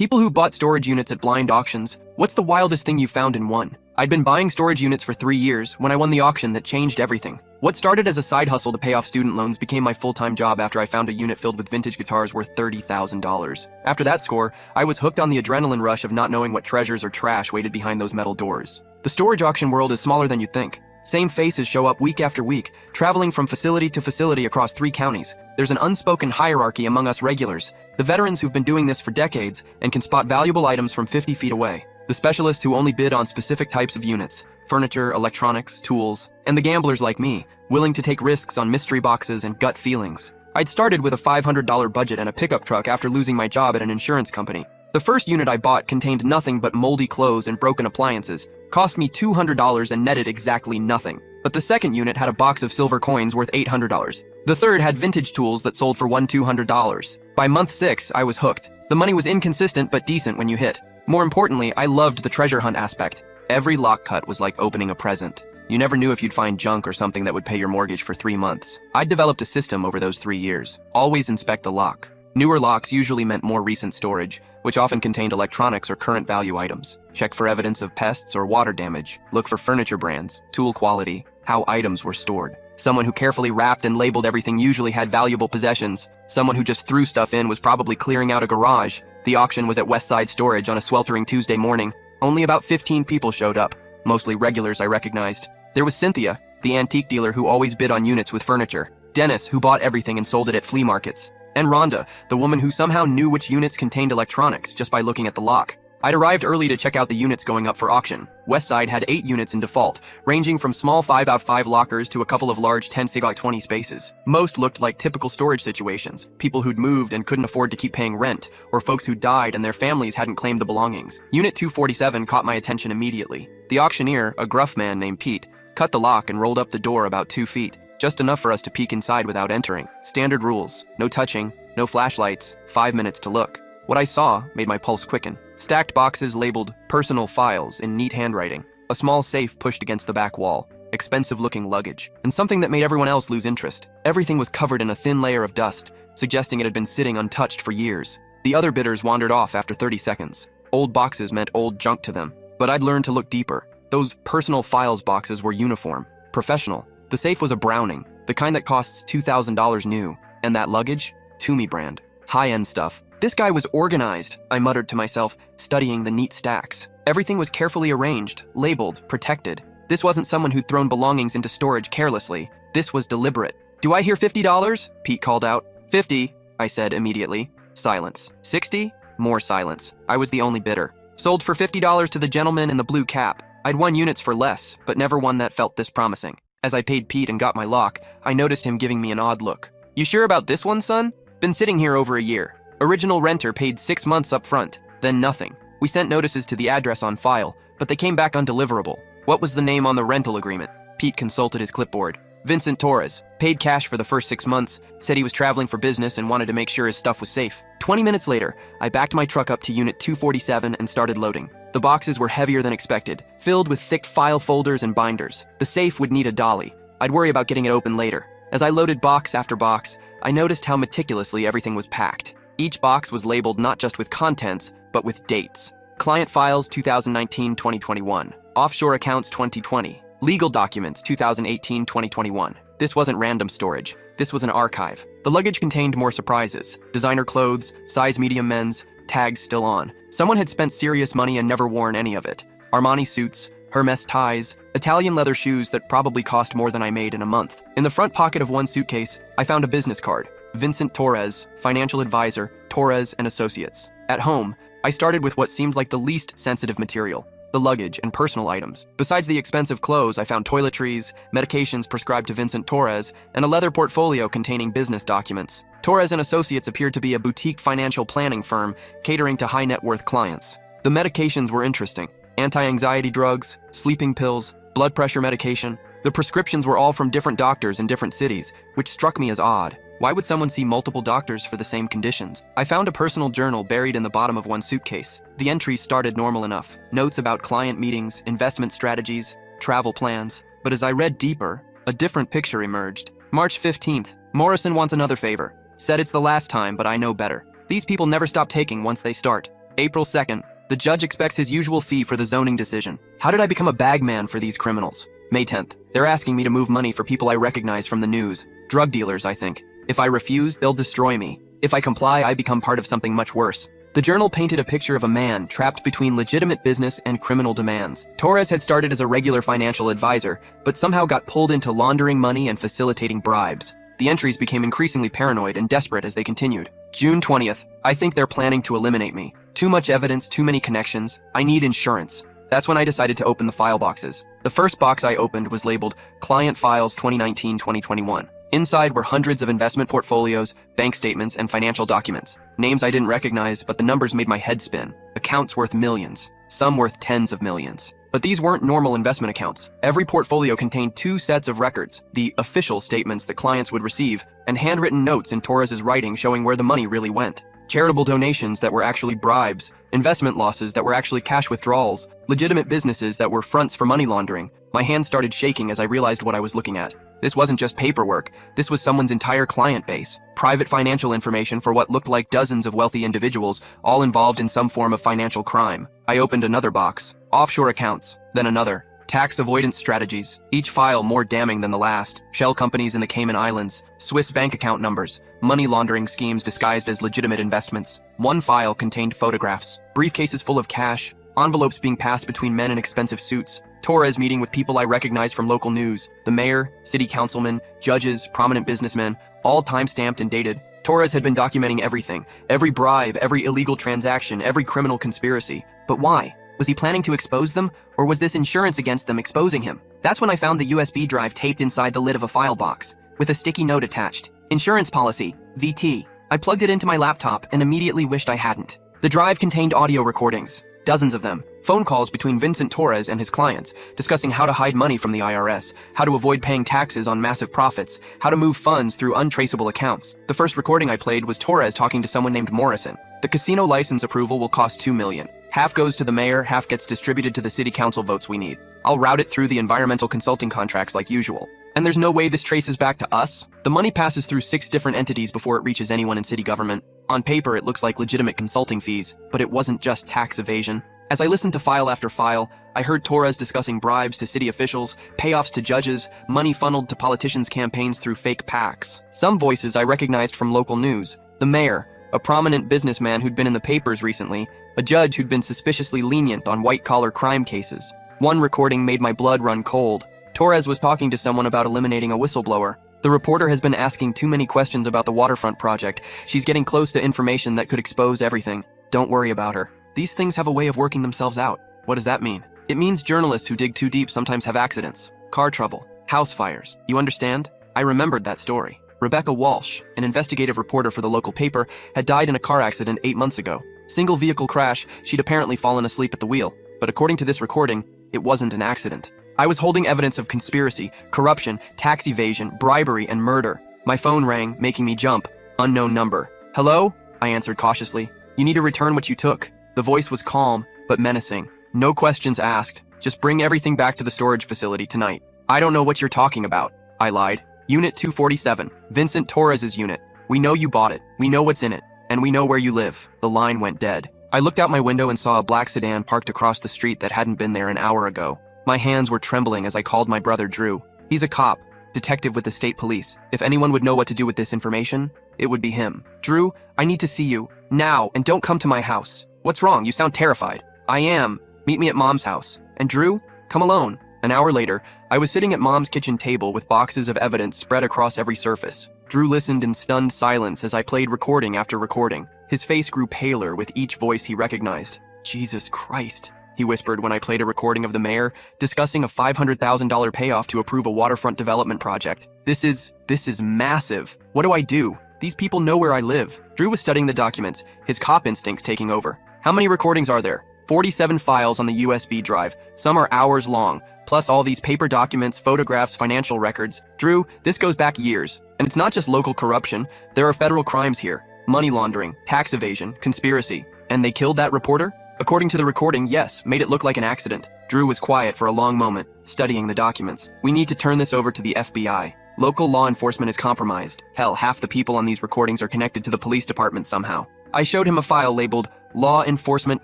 People who've bought storage units at blind auctions, what's the wildest thing you found in one? I'd been buying storage units for 3 years when I won the auction that changed everything. What started as a side hustle to pay off student loans became my full-time job after I found a unit filled with vintage guitars worth $30,000. After that score, I was hooked on the adrenaline rush of not knowing what treasures or trash waited behind those metal doors. The storage auction world is smaller than you'd think. Same faces show up week after week, traveling from facility to facility across 3 counties. There's an unspoken hierarchy among us regulars, the veterans who've been doing this for decades and can spot valuable items from 50 feet away. The specialists who only bid on specific types of units, furniture, electronics, tools, and the gamblers like me, willing to take risks on mystery boxes and gut feelings. I'd started with a $500 budget and a pickup truck after losing my job at an insurance company. The first unit I bought contained nothing but moldy clothes and broken appliances, cost me $200 and netted exactly nothing. But the second unit had a box of silver coins worth $800. The third had vintage tools that sold for $200. By month 6, I was hooked. The money was inconsistent but decent when you hit. More importantly, I loved the treasure hunt aspect. Every lock cut was like opening a present. You never knew if you'd find junk or something that would pay your mortgage for 3 months. I'd developed a system over those 3 years. Always inspect the lock. Newer locks usually meant more recent storage, which often contained electronics or current value items. Check for evidence of pests or water damage. Look for furniture brands, tool quality, how items were stored. Someone who carefully wrapped and labeled everything usually had valuable possessions. Someone who just threw stuff in was probably clearing out a garage. The auction was at Westside Storage on a sweltering Tuesday morning. Only about 15 people showed up, mostly regulars I recognized. There was Cynthia, the antique dealer who always bid on units with furniture. Dennis, who bought everything and sold it at flea markets. And Rhonda, the woman who somehow knew which units contained electronics just by looking at the lock. I'd arrived early to check out the units going up for auction. Westside had 8 units in default, ranging from small 5x5 lockers to a couple of large 10x20 spaces. Most looked like typical storage situations, people who'd moved and couldn't afford to keep paying rent, or folks who died and their families hadn't claimed the belongings. Unit 247 caught my attention immediately. The auctioneer, a gruff man named Pete, cut the lock and rolled up the door about 2 feet, just enough for us to peek inside without entering. Standard rules: no touching, no flashlights, 5 minutes to look. What I saw made my pulse quicken. Stacked boxes labeled personal files in neat handwriting, a small safe pushed against the back wall, expensive-looking luggage, and something that made everyone else lose interest. Everything was covered in a thin layer of dust, suggesting it had been sitting untouched for years. The other bidders wandered off after 30 seconds. Old boxes meant old junk to them, but I'd learned to look deeper. Those personal files boxes were uniform, professional. The safe was a Browning, the kind that costs $2,000 new, and that luggage? Toomey brand. High-end stuff. This guy was organized, I muttered to myself, studying the neat stacks. Everything was carefully arranged, labeled, protected. This wasn't someone who'd thrown belongings into storage carelessly. This was deliberate. "Do I hear $50? Pete called out. "50, I said immediately. Silence. 60? More silence. I was the only bidder. Sold for $50 to the gentleman in the blue cap. I'd won units for less, but never one that felt this promising. As I paid Pete and got my lock, I noticed him giving me an odd look. "You sure about this one, son? Been sitting here over a year. Original renter paid 6 months up front, then nothing. We sent notices to the address on file, but they came back undeliverable. What was the name on the rental agreement?" Pete consulted his clipboard. "Vincent Torres. Paid cash for the first 6 months, said he was traveling for business and wanted to make sure his stuff was safe." 20 minutes later, I backed my truck up to Unit 247 and started loading. The boxes were heavier than expected, filled with thick file folders and binders. The safe would need a dolly. I'd worry about getting it open later. As I loaded box after box, I noticed how meticulously everything was packed. Each box was labeled not just with contents, but with dates. Client files 2019-2021. Offshore accounts 2020. Legal documents 2018-2021. This wasn't random storage. This was an archive. The luggage contained more surprises. Designer clothes, size medium men's, tags still on. Someone had spent serious money and never worn any of it. Armani suits, Hermes ties, Italian leather shoes that probably cost more than I made in a month. In the front pocket of one suitcase, I found a business card. Vincent Torres, financial advisor, Torres and Associates. At home, I started with what seemed like the least sensitive material, the luggage and personal items. Besides the expensive clothes, I found toiletries, medications prescribed to Vincent Torres, and a leather portfolio containing business documents. Torres and Associates appeared to be a boutique financial planning firm catering to high net worth clients. The medications were interesting. Anti-anxiety drugs, sleeping pills, blood pressure medication. The prescriptions were all from different doctors in different cities, which struck me as odd. Why would someone see multiple doctors for the same conditions? I found a personal journal buried in the bottom of one suitcase. The entries started normal enough. Notes about client meetings, investment strategies, travel plans. But as I read deeper, a different picture emerged. March 15th, Morrison wants another favor. Said it's the last time, but I know better. These people never stop taking once they start. April 2nd. The judge expects his usual fee for the zoning decision. How did I become a bagman for these criminals? May 10th. They're asking me to move money for people I recognize from the news. Drug dealers, I think. If I refuse, they'll destroy me. If I comply, I become part of something much worse. The journal painted a picture of a man trapped between legitimate business and criminal demands. Torres had started as a regular financial advisor, but somehow got pulled into laundering money and facilitating bribes. The entries became increasingly paranoid and desperate as they continued. June 20th. I think they're planning to eliminate me. Too much evidence, too many connections. I need insurance. That's when I decided to open the file boxes. The first box I opened was labeled Client Files 2019-2021. Inside were hundreds of investment portfolios, bank statements, and financial documents. Names I didn't recognize, but the numbers made my head spin. Accounts worth millions, some worth tens of millions. But these weren't normal investment accounts. Every portfolio contained two sets of records, the official statements that clients would receive, and handwritten notes in Torres's writing showing where the money really went. Charitable donations that were actually bribes, investment losses that were actually cash withdrawals, legitimate businesses that were fronts for money laundering. My hands started shaking as I realized what I was looking at. This wasn't just paperwork, this was someone's entire client base. Private financial information for what looked like dozens of wealthy individuals, all involved in some form of financial crime. I opened another box. Offshore accounts, then another. Tax avoidance strategies, each file more damning than the last. Shell companies in the Cayman Islands, Swiss bank account numbers, money laundering schemes disguised as legitimate investments. One file contained photographs, briefcases full of cash, envelopes being passed between men in expensive suits, Torres meeting with people I recognize from local news, the mayor, city councilmen, judges, prominent businessmen, all time-stamped and dated. Torres had been documenting everything, every bribe, every illegal transaction, every criminal conspiracy. But why? Was he planning to expose them, or was this insurance against them exposing him? That's when I found the USB drive taped inside the lid of a file box, with a sticky note attached. Insurance policy, VT. I plugged it into my laptop and immediately wished I hadn't. The drive contained audio recordings, dozens of them. Phone calls between Vincent Torres and his clients, discussing how to hide money from the IRS, how to avoid paying taxes on massive profits, how to move funds through untraceable accounts. The first recording I played was Torres talking to someone named Morrison. The casino license approval will cost $2 million. Half goes to the mayor, half gets distributed to the city council votes we need. I'll route it through the environmental consulting contracts like usual. And there's no way this traces back to us? The money passes through 6 different entities before it reaches anyone in city government. On paper, it looks like legitimate consulting fees, but it wasn't just tax evasion. As I listened to file after file, I heard Torres discussing bribes to city officials, payoffs to judges, money funneled to politicians' campaigns through fake PACs. Some voices I recognized from local news. The mayor, a prominent businessman who'd been in the papers recently, a judge who'd been suspiciously lenient on white-collar crime cases. One recording made my blood run cold. Torres was talking to someone about eliminating a whistleblower. The reporter has been asking too many questions about the waterfront project. She's getting close to information that could expose everything. Don't worry about her. These things have a way of working themselves out. What does that mean? It means journalists who dig too deep sometimes have accidents, car trouble, house fires. You understand? I remembered that story. Rebecca Walsh, an investigative reporter for the local paper, had died in a car accident 8 months ago. Single vehicle crash, she'd apparently fallen asleep at the wheel. But according to this recording, it wasn't an accident. I was holding evidence of conspiracy, corruption, tax evasion, bribery, and murder. My phone rang, making me jump. Unknown number. Hello? I answered cautiously. You need to return what you took. The voice was calm, but menacing. No questions asked. Just bring everything back to the storage facility tonight. I don't know what you're talking about. I lied. Unit 247, Vincent Torres's unit. We know you bought it. We know what's in it. And we know where you live. The line went dead. I looked out my window and saw a black sedan parked across the street that hadn't been there an hour ago. My hands were trembling as I called my brother Drew. He's a cop, detective with the state police. If anyone would know what to do with this information, it would be him. Drew, I need to see you. Now, and don't come to my house. What's wrong? You sound terrified. I am. Meet me at Mom's house. And Drew, come alone. An hour later, I was sitting at Mom's kitchen table with boxes of evidence spread across every surface. Drew listened in stunned silence as I played recording after recording. His face grew paler with each voice he recognized. Jesus Christ, he whispered when I played a recording of the mayor discussing a $500,000 payoff to approve a waterfront development project. This is massive. What do I do? These people know where I live. Drew was studying the documents, his cop instincts taking over. How many recordings are there? 47 files on the USB drive. Some are hours long, plus all these paper documents, photographs, financial records. Drew, this goes back years. And it's not just local corruption. There are federal crimes here. Money laundering, tax evasion, conspiracy. And they killed that reporter? According to the recording, yes, made it look like an accident. Drew was quiet for a long moment, studying the documents. We need to turn this over to the FBI. Local law enforcement is compromised. Hell, half the people on these recordings are connected to the police department somehow. I showed him a file labeled Law Enforcement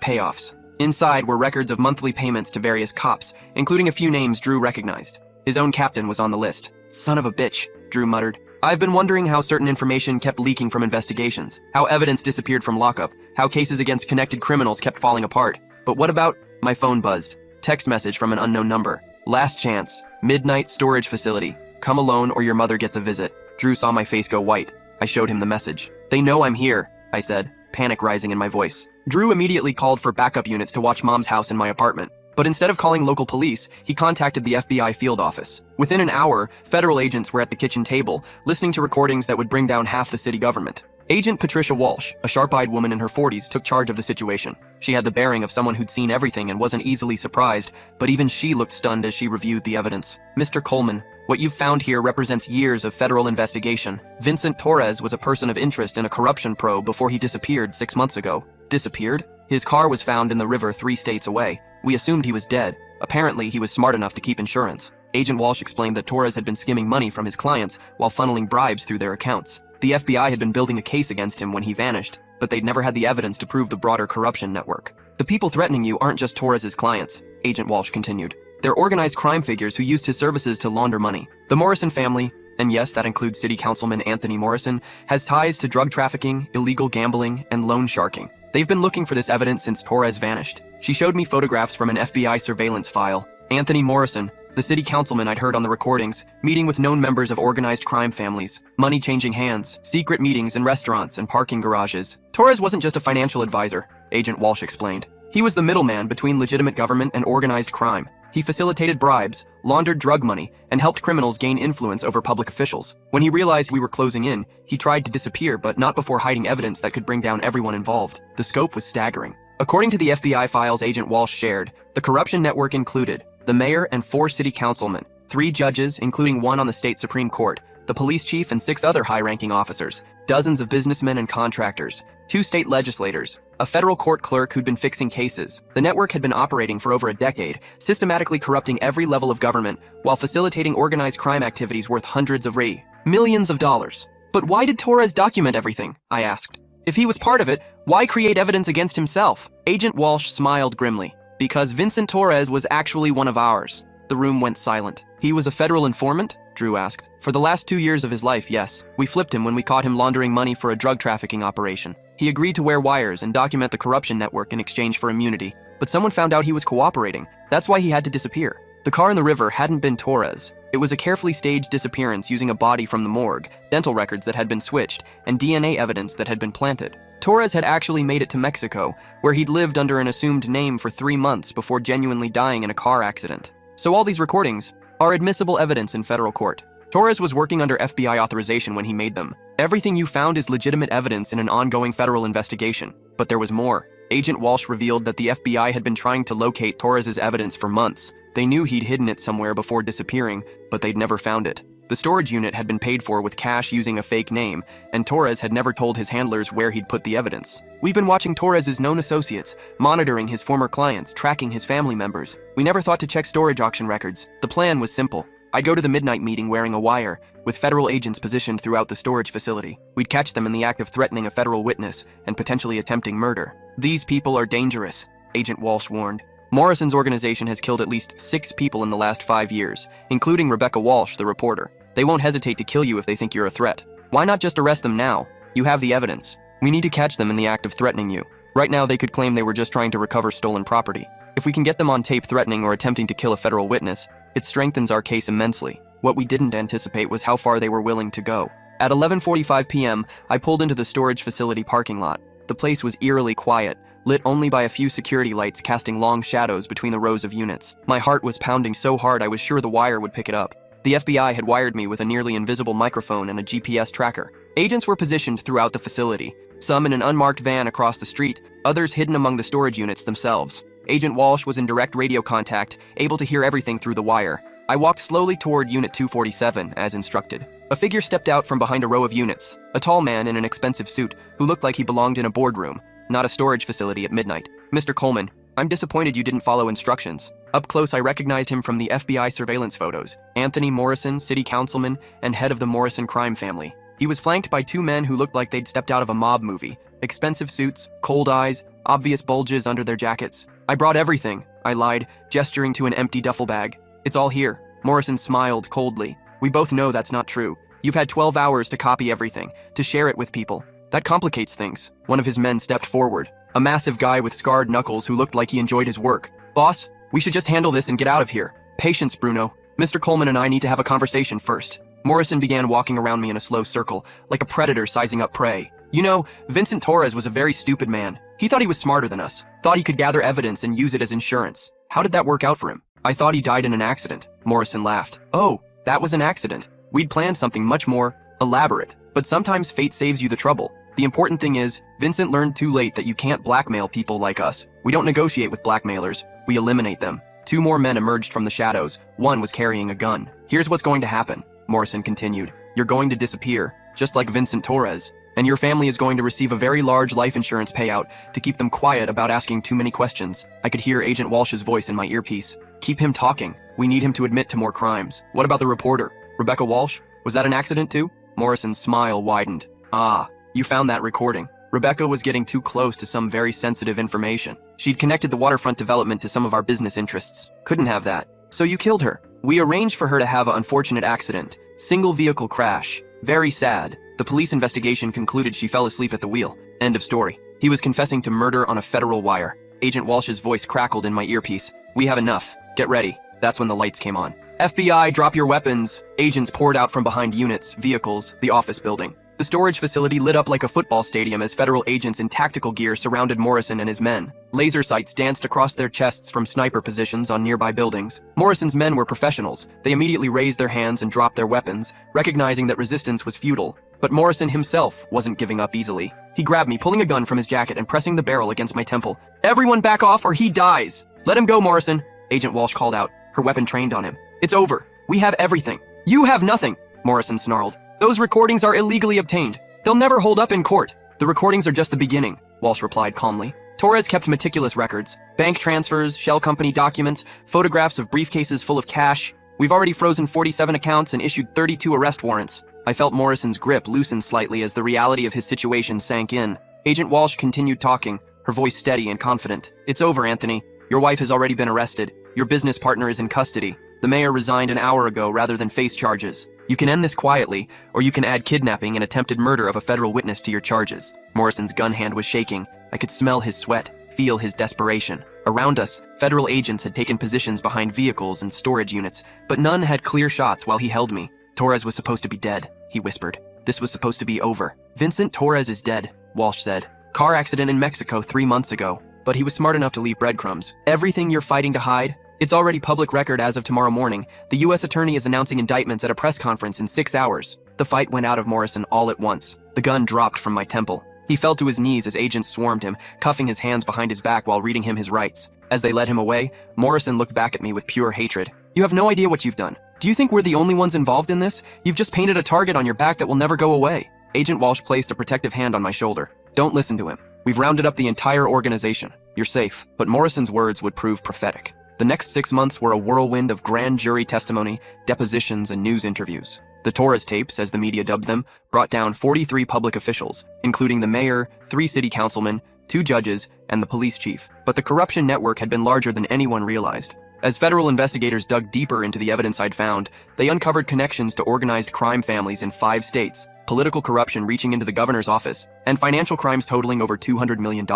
Payoffs. Inside were records of monthly payments to various cops, including a few names Drew recognized. His own captain was on the list. Son of a bitch, Drew muttered. I've been wondering how certain information kept leaking from investigations, how evidence disappeared from lockup, how cases against connected criminals kept falling apart. But what about... My phone buzzed. Text message from an unknown number. Last chance. Midnight storage facility. Come alone or your mother gets a visit. Drew saw my face go white. I showed him the message. They know I'm here, I said, panic rising in my voice. Drew immediately called for backup units to watch Mom's house in my apartment. But instead of calling local police, he contacted the FBI field office. Within an hour, federal agents were at the kitchen table, listening to recordings that would bring down half the city government. Agent Patricia Walsh, a sharp-eyed woman in her 40s, took charge of the situation. She had the bearing of someone who'd seen everything and wasn't easily surprised, but even she looked stunned as she reviewed the evidence. Mr. Coleman, what you've found here represents years of federal investigation. Vincent Torres was a person of interest in a corruption probe before he disappeared 6 months ago. Disappeared? His car was found in the river 3 states away. We assumed he was dead. Apparently, he was smart enough to keep insurance. Agent Walsh explained that Torres had been skimming money from his clients while funneling bribes through their accounts. The FBI had been building a case against him when he vanished, but they'd never had the evidence to prove the broader corruption network. The people threatening you aren't just Torres's clients, Agent Walsh continued. They're organized crime figures who used his services to launder money. The Morrison family, and yes, that includes City Councilman Anthony Morrison, has ties to drug trafficking, illegal gambling, and loan sharking. They've been looking for this evidence since Torres vanished. She showed me photographs from an FBI surveillance file. Anthony Morrison, the city councilman I'd heard on the recordings, meeting with known members of organized crime families, money changing hands, secret meetings in restaurants and parking garages. Torres wasn't just a financial advisor, Agent Walsh explained. He was the middleman between legitimate government and organized crime. He facilitated bribes, laundered drug money, and helped criminals gain influence over public officials. When he realized we were closing in, he tried to disappear, but not before hiding evidence that could bring down everyone involved. The scope was staggering. According to the FBI files Agent Walsh shared, the corruption network included the mayor and 4 city councilmen, 3 judges, including one on the state Supreme Court, the police chief and 6 other high-ranking officers, dozens of businessmen and contractors, 2 state legislators, a federal court clerk who'd been fixing cases. The network had been operating for over a decade, systematically corrupting every level of government while facilitating organized crime activities worth hundreds of millions of dollars. But why did Torres document everything? I asked. If he was part of it, why create evidence against himself? Agent Walsh smiled grimly. Because Vincent Torres was actually one of ours. The room went silent. He was a federal informant? Drew asked. For the last 2 years of his life, yes. We flipped him when we caught him laundering money for a drug trafficking operation. He agreed to wear wires and document the corruption network in exchange for immunity. But someone found out he was cooperating. That's why he had to disappear. The car in the river hadn't been Torres. It was a carefully staged disappearance using a body from the morgue, dental records that had been switched, and DNA evidence that had been planted. Torres had actually made it to Mexico, where he'd lived under an assumed name for 3 months before genuinely dying in a car accident. So all these recordings are admissible evidence in federal court. Torres was working under FBI authorization when he made them. Everything you found is legitimate evidence in an ongoing federal investigation. But there was more. Agent Walsh revealed that the FBI had been trying to locate Torres's evidence for months. They knew he'd hidden it somewhere before disappearing, but they'd never found it. The storage unit had been paid for with cash using a fake name, and Torres had never told his handlers where he'd put the evidence. We've been watching Torres's known associates, monitoring his former clients, tracking his family members. We never thought to check storage auction records. The plan was simple. I'd go to the midnight meeting wearing a wire, with federal agents positioned throughout the storage facility. We'd catch them in the act of threatening a federal witness and potentially attempting murder. These people are dangerous, Agent Walsh warned. Morrison's organization has killed at least 6 people in the last 5 years, including Rebecca Walsh, the reporter. They won't hesitate to kill you if they think you're a threat. Why not just arrest them now? You have the evidence. We need to catch them in the act of threatening you. Right now, they could claim they were just trying to recover stolen property. If we can get them on tape threatening or attempting to kill a federal witness, it strengthens our case immensely. What we didn't anticipate was how far they were willing to go. At 11:45 p.m., I pulled into the storage facility parking lot. The place was eerily quiet, lit only by a few security lights casting long shadows between the rows of units. My heart was pounding so hard I was sure the wire would pick it up. The FBI had wired me with a nearly invisible microphone and a GPS tracker. Agents were positioned throughout the facility, some in an unmarked van across the street, others hidden among the storage units themselves. Agent Walsh was in direct radio contact, able to hear everything through the wire. I walked slowly toward Unit 247, as instructed. A figure stepped out from behind a row of units, a tall man in an expensive suit who looked like he belonged in a boardroom, not a storage facility at midnight. Mr. Coleman, I'm disappointed you didn't follow instructions. Up close, I recognized him from the FBI surveillance photos. Anthony Morrison, city councilman, and head of the Morrison crime family. He was flanked by 2 men who looked like they'd stepped out of a mob movie. Expensive suits, cold eyes obvious bulges under their jackets. I brought everything, I lied, gesturing to an empty duffel bag. It's all here. Morrison smiled coldly. We both know that's not true. You've had 12 hours to copy everything, to share it with people. That complicates things. One of his men stepped forward, a massive guy with scarred knuckles who looked like he enjoyed his work. Boss, we should just handle this and get out of here. Patience, Bruno. Mr. Coleman and I need to have a conversation first. Morrison began walking around me in a slow circle, like a predator sizing up prey. You know, Vincent Torres was a very stupid man. He thought he was smarter than us, thought he could gather evidence and use it as insurance. How did that work out for him? I thought he died in an accident. Morrison laughed. Oh, that was an accident. We'd planned something much more elaborate. But sometimes fate saves you the trouble. The important thing is, Vincent learned too late that you can't blackmail people like us. We don't negotiate with blackmailers. We eliminate them. 2 more men emerged from the shadows. One was carrying a gun. Here's what's going to happen, Morrison continued. You're going to disappear, just like Vincent Torres. And your family is going to receive a very large life insurance payout to keep them quiet about asking too many questions. I could hear Agent Walsh's voice in my earpiece. Keep him talking. We need him to admit to more crimes. What about the reporter? Rebecca Walsh? Was that an accident too? Morrison's smile widened. Ah, you found that recording. Rebecca was getting too close to some very sensitive information. She'd connected the waterfront development to some of our business interests. Couldn't have that. So you killed her. We arranged for her to have an unfortunate accident. Single vehicle crash. Very sad. The police investigation concluded she fell asleep at the wheel. End of story. He was confessing to murder on a federal wire. Agent Walsh's voice crackled in my earpiece. We have enough. Get ready. That's when the lights came on. FBI, drop your weapons. Agents poured out from behind units, vehicles, the office building. The storage facility lit up like a football stadium as federal agents in tactical gear surrounded Morrison and his men. Laser sights danced across their chests from sniper positions on nearby buildings. Morrison's men were professionals. They immediately raised their hands and dropped their weapons, recognizing that resistance was futile. But Morrison himself wasn't giving up easily. He grabbed me, pulling a gun from his jacket and pressing the barrel against my temple. Everyone back off or he dies! Let him go, Morrison, Agent Walsh called out, her weapon trained on him. It's over. We have everything. You have nothing, Morrison snarled. Those recordings are illegally obtained. They'll never hold up in court. The recordings are just the beginning, Walsh replied calmly. Torres kept meticulous records. Bank transfers, shell company documents, photographs of briefcases full of cash. We've already frozen 47 accounts and issued 32 arrest warrants. I felt Morrison's grip loosen slightly as the reality of his situation sank in. Agent Walsh continued talking, her voice steady and confident. It's over, Anthony. Your wife has already been arrested. Your business partner is in custody. The mayor resigned an hour ago rather than face charges. You can end this quietly, or you can add kidnapping and attempted murder of a federal witness to your charges. Morrison's gun hand was shaking. I could smell his sweat, feel his desperation. Around us, federal agents had taken positions behind vehicles and storage units, but none had clear shots while he held me. Torres was supposed to be dead, he whispered. This was supposed to be over. Vincent Torres is dead, Walsh said. Car accident in Mexico 3 months ago, but he was smart enough to leave breadcrumbs. Everything you're fighting to hide? It's already public record as of tomorrow morning. The U.S. attorney is announcing indictments at a press conference in 6 hours. The fight went out of Morrison all at once. The gun dropped from my temple. He fell to his knees as agents swarmed him, cuffing his hands behind his back while reading him his rights. As they led him away, Morrison looked back at me with pure hatred. You have no idea what you've done. Do you think we're the only ones involved in this? You've just painted a target on your back that will never go away. Agent Walsh placed a protective hand on my shoulder. Don't listen to him. We've rounded up the entire organization. You're safe. But Morrison's words would prove prophetic. The next 6 months were a whirlwind of grand jury testimony, depositions, and news interviews. The Torres tapes, as the media dubbed them, brought down 43 public officials, including the mayor, 3 city councilmen, 2 judges, and the police chief. But the corruption network had been larger than anyone realized. As federal investigators dug deeper into the evidence I'd found, they uncovered connections to organized crime families in 5 states, political corruption reaching into the governor's office, and financial crimes totaling over $200 million.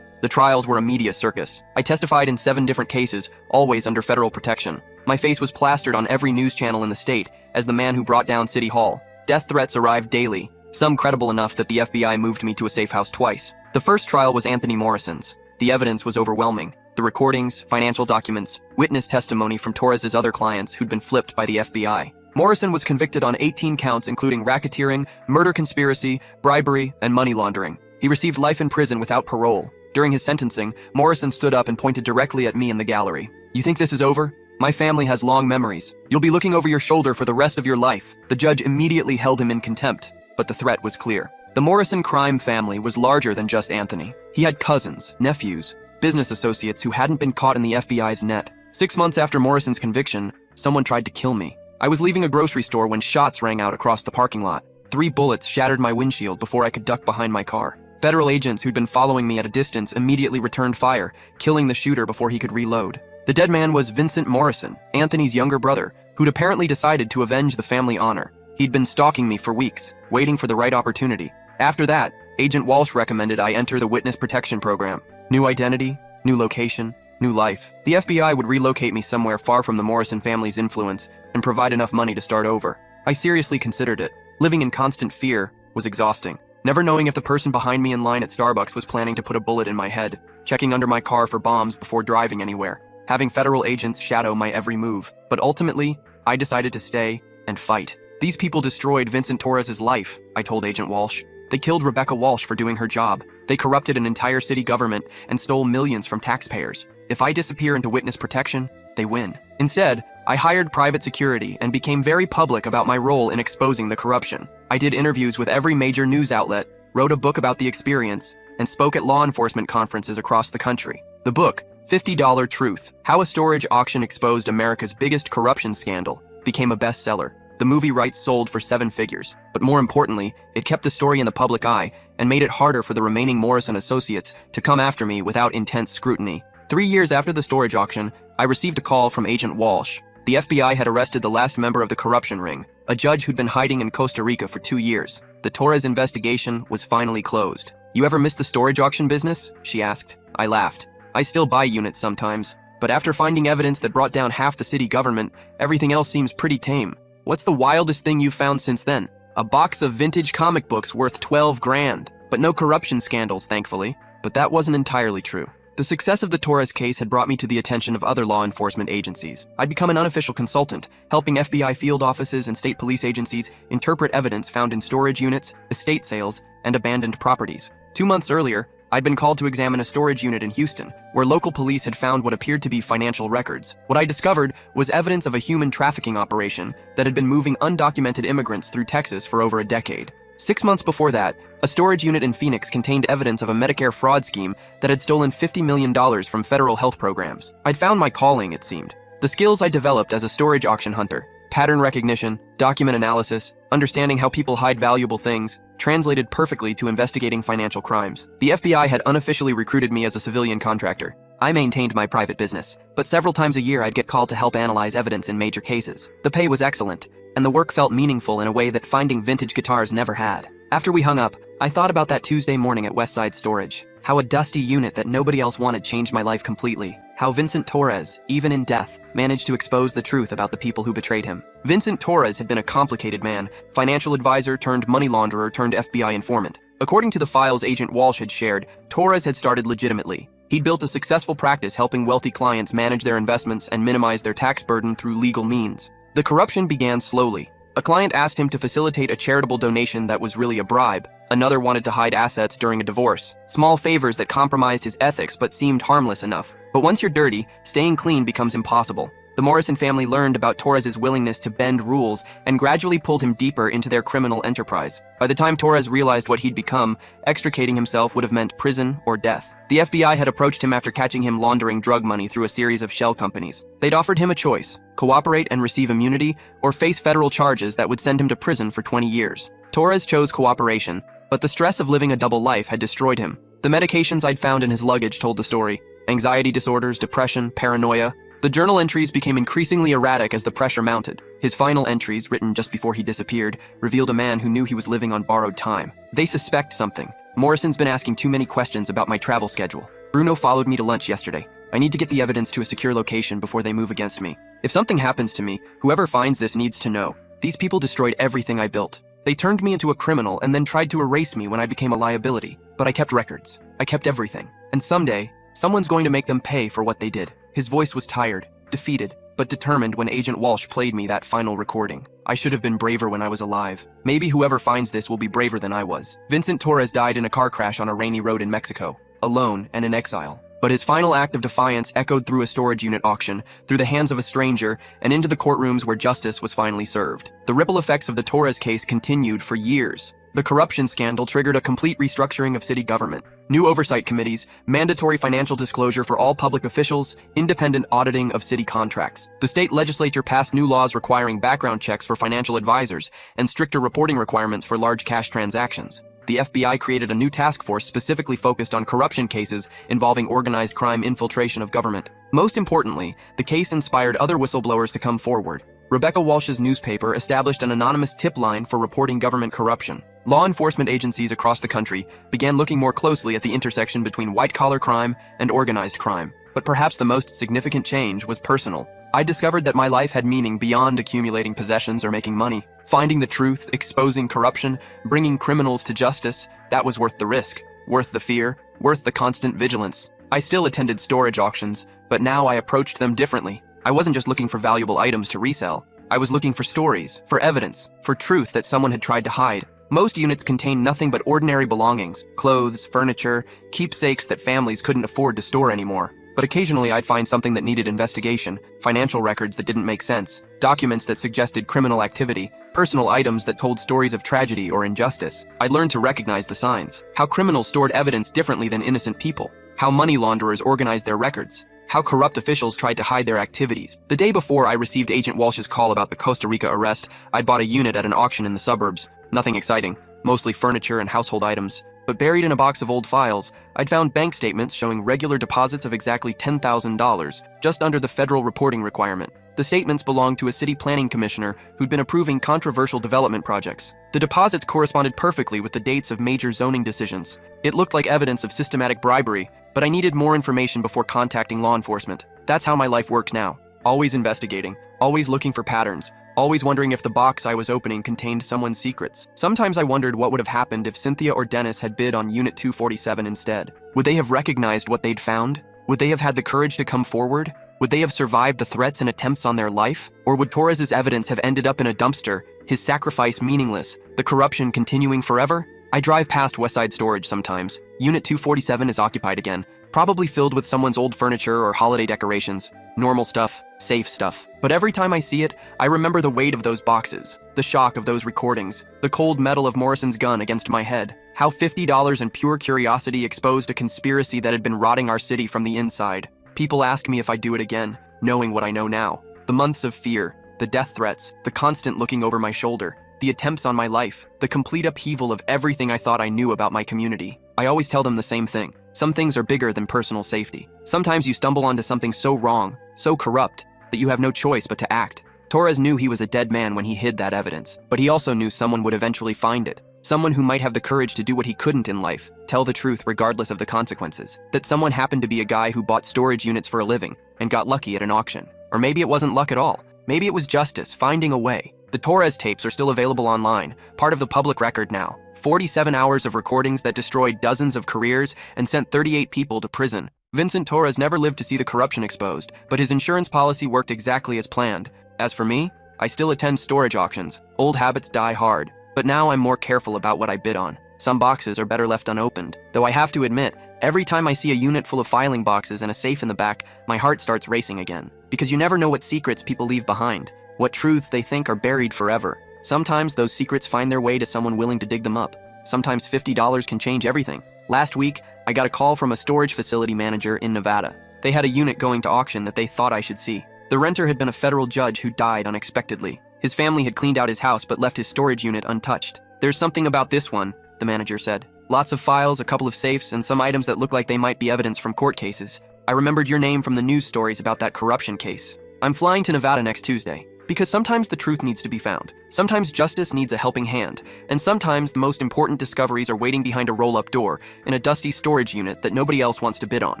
The trials were a media circus. I testified in 7 different cases, always under federal protection. My face was plastered on every news channel in the state as the man who brought down City Hall. Death threats arrived daily, some credible enough that the FBI moved me to a safe house twice. The first trial was Anthony Morrison's. The evidence was overwhelming. The recordings, financial documents, witness testimony from Torres's other clients who'd been flipped by the FBI. Morrison was convicted on 18 counts including racketeering, murder conspiracy, bribery, and money laundering. He received life in prison without parole. During his sentencing, Morrison stood up and pointed directly at me in the gallery. You think this is over? My family has long memories. You'll be looking over your shoulder for the rest of your life. The judge immediately held him in contempt, but the threat was clear. The Morrison crime family was larger than just Anthony. He had cousins, nephews, business associates who hadn't been caught in the FBI's net. 6 months after Morrison's conviction, someone tried to kill me. I was leaving a grocery store when shots rang out across the parking lot. 3 bullets shattered my windshield before I could duck behind my car. Federal agents who'd been following me at a distance immediately returned fire, killing the shooter before he could reload. The dead man was Vincent Morrison, Anthony's younger brother, who'd apparently decided to avenge the family honor. He'd been stalking me for weeks, waiting for the right opportunity. After that, Agent Walsh recommended I enter the Witness Protection Program. New identity, new location, new life. The FBI would relocate me somewhere far from the Morrison family's influence and provide enough money to start over. I seriously considered it. Living in constant fear was exhausting. Never knowing if the person behind me in line at Starbucks was planning to put a bullet in my head, checking under my car for bombs before driving anywhere, having federal agents shadow my every move. But ultimately, I decided to stay and fight. These people destroyed Vincent Torres's life, I told Agent Walsh. They killed Rebecca Walsh for doing her job. They corrupted an entire city government and stole millions from taxpayers. If I disappear into witness protection, they win. Instead, I hired private security and became very public about my role in exposing the corruption. I did interviews with every major news outlet, wrote a book about the experience, and spoke at law enforcement conferences across the country. The book, $50 Truth: How a Storage Auction Exposed America's Biggest Corruption Scandal, became a bestseller. The movie rights sold for 7 figures, but more importantly, it kept the story in the public eye and made it harder for the remaining Morrison associates to come after me without intense scrutiny. 3 years after the storage auction, I received a call from Agent Walsh. The FBI had arrested the last member of the corruption ring, a judge who'd been hiding in Costa Rica for 2 years. The Torres investigation was finally closed. "You ever miss the storage auction business?" she asked. I laughed. "I still buy units sometimes, but after finding evidence that brought down half the city government, everything else seems pretty tame. What's the wildest thing you've found since then?" "A box of vintage comic books worth 12 grand. But no corruption scandals, thankfully." But that wasn't entirely true. The success of the Torres case had brought me to the attention of other law enforcement agencies. I'd become an unofficial consultant, helping FBI field offices and state police agencies interpret evidence found in storage units, estate sales, and abandoned properties. 2 months earlier, I'd been called to examine a storage unit in Houston, where local police had found what appeared to be financial records. What I discovered was evidence of a human trafficking operation that had been moving undocumented immigrants through Texas for over a decade. 6 months before that, a storage unit in Phoenix contained evidence of a Medicare fraud scheme that had stolen $50 million from federal health programs. I'd found my calling, it seemed. The skills I developed as a storage auction hunter, pattern recognition, document analysis, understanding how people hide valuable things, translated perfectly to investigating financial crimes. The FBI had unofficially recruited me as a civilian contractor. I maintained my private business, but several times a year I'd get called to help analyze evidence in major cases. The pay was excellent, and the work felt meaningful in a way that finding vintage guitars never had. After we hung up, I thought about that Tuesday morning at Westside Storage. How a dusty unit that nobody else wanted changed my life completely. How Vincent Torres, even in death, managed to expose the truth about the people who betrayed him. Vincent Torres had been a complicated man, financial advisor turned money launderer turned FBI informant. According to the files Agent Walsh had shared, Torres had started legitimately. He'd built a successful practice helping wealthy clients manage their investments and minimize their tax burden through legal means. The corruption began slowly. A client asked him to facilitate a charitable donation that was really a bribe. Another wanted to hide assets during a divorce. Small favors that compromised his ethics but seemed harmless enough. But once you're dirty, staying clean becomes impossible. The Morrison family learned about Torres's willingness to bend rules and gradually pulled him deeper into their criminal enterprise. By the time Torres realized what he'd become, extricating himself would have meant prison or death. The FBI had approached him after catching him laundering drug money through a series of shell companies. They'd offered him a choice: cooperate and receive immunity, or face federal charges that would send him to prison for 20 years. Torres chose cooperation, but the stress of living a double life had destroyed him. The medications I'd found in his luggage told the story: anxiety disorders, depression, paranoia. The journal entries became increasingly erratic as the pressure mounted. His final entries, written just before he disappeared, revealed a man who knew he was living on borrowed time. They suspect something. Morrison's been asking too many questions about my travel schedule. Bruno followed me to lunch yesterday. I need to get the evidence to a secure location before they move against me. If something happens to me, whoever finds this needs to know. These people destroyed everything I built. They turned me into a criminal and then tried to erase me when I became a liability. But I kept records. I kept everything. And someday, someone's going to make them pay for what they did. His voice was tired, defeated, but determined when Agent Walsh played me that final recording. I should have been braver when I was alive. Maybe whoever finds this will be braver than I was. Vincent Torres died in a car crash on a rainy road in Mexico, alone and in exile. But his final act of defiance echoed through a storage unit auction, through the hands of a stranger, and into the courtrooms where justice was finally served. The ripple effects of the Torres case continued for years. The corruption scandal triggered a complete restructuring of city government. New oversight committees, mandatory financial disclosure for all public officials, independent auditing of city contracts. The state legislature passed new laws requiring background checks for financial advisors and stricter reporting requirements for large cash transactions. the FBI created a new task force specifically focused on corruption cases involving organized crime infiltration of government. Most importantly, the case inspired other whistleblowers to come forward. Rebecca Walsh's newspaper established an anonymous tip line for reporting government corruption. Law enforcement agencies across the country began looking more closely at the intersection between white-collar crime and organized crime. But perhaps the most significant change was personal. I discovered that my life had meaning beyond accumulating possessions or making money. Finding the truth, exposing corruption, bringing criminals to justice, that was worth the risk, worth the fear, worth the constant vigilance. I still attended storage auctions, but now I approached them differently. I wasn't just looking for valuable items to resell. I was looking for stories, for evidence, for truth that someone had tried to hide. Most units contained nothing but ordinary belongings, clothes, furniture, keepsakes that families couldn't afford to store anymore. But occasionally I'd find something that needed investigation, financial records that didn't make sense, documents that suggested criminal activity, personal items that told stories of tragedy or injustice. I learned to recognize the signs, how criminals stored evidence differently than innocent people, how money launderers organized their records, how corrupt officials tried to hide their activities. The day before I received Agent Walsh's call about the Costa Rica arrest, I'd bought a unit at an auction in the suburbs. Nothing exciting, mostly furniture and household items. But buried in a box of old files, I'd found bank statements showing regular deposits of exactly $10,000, just under the federal reporting requirement. The statements belonged to a city planning commissioner who'd been approving controversial development projects. The deposits corresponded perfectly with the dates of major zoning decisions. It looked like evidence of systematic bribery, but I needed more information before contacting law enforcement. That's how my life worked now. Always investigating, always looking for patterns, always wondering if the box I was opening contained someone's secrets. Sometimes I wondered what would have happened if Cynthia or Dennis had bid on Unit 247 instead. Would they have recognized what they'd found? Would they have had the courage to come forward? Would they have survived the threats and attempts on their life? Or would Torres's evidence have ended up in a dumpster, his sacrifice meaningless, the corruption continuing forever? I drive past Westside Storage sometimes. Unit 247 is occupied again, probably filled with someone's old furniture or holiday decorations. Normal stuff, safe stuff. But every time I see it, I remember the weight of those boxes, the shock of those recordings, the cold metal of Morrison's gun against my head, how $50 in pure curiosity exposed a conspiracy that had been rotting our city from the inside. People ask me if I'd do it again, knowing what I know now. The months of fear, the death threats, the constant looking over my shoulder, the attempts on my life, the complete upheaval of everything I thought I knew about my community. I always tell them the same thing. Some things are bigger than personal safety. Sometimes you stumble onto something so wrong, so corrupt, that you have no choice but to act. Torres knew he was a dead man when he hid that evidence, but he also knew someone would eventually find it. Someone who might have the courage to do what he couldn't in life, tell the truth regardless of the consequences. That someone happened to be a guy who bought storage units for a living and got lucky at an auction. Or maybe it wasn't luck at all. Maybe it was justice, finding a way. The Torres tapes are still available online, part of the public record now. 47 hours of recordings that destroyed dozens of careers and sent 38 people to prison. Vincent Torres never lived to see the corruption exposed, but his insurance policy worked exactly as planned. As for me, I still attend storage auctions. Old habits die hard. But now I'm more careful about what I bid on. Some boxes are better left unopened. Though I have to admit, every time I see a unit full of filing boxes and a safe in the back, my heart starts racing again. Because you never know what secrets people leave behind, what truths they think are buried forever. Sometimes those secrets find their way to someone willing to dig them up. Sometimes $50 can change everything. Last week, I got a call from a storage facility manager in Nevada. They had a unit going to auction that they thought I should see. The renter had been a federal judge who died unexpectedly. His family had cleaned out his house but left his storage unit untouched. "There's something about this one," the manager said. "Lots of files, a couple of safes, and some items that look like they might be evidence from court cases. I remembered your name from the news stories about that corruption case. I'm flying to Nevada next Tuesday." Because sometimes the truth needs to be found. Sometimes justice needs a helping hand. And sometimes the most important discoveries are waiting behind a roll-up door in a dusty storage unit that nobody else wants to bid on.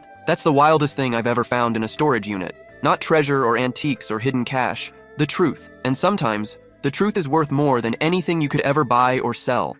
That's the wildest thing I've ever found in a storage unit. Not treasure or antiques or hidden cash. The truth. And sometimes, the truth is worth more than anything you could ever buy or sell.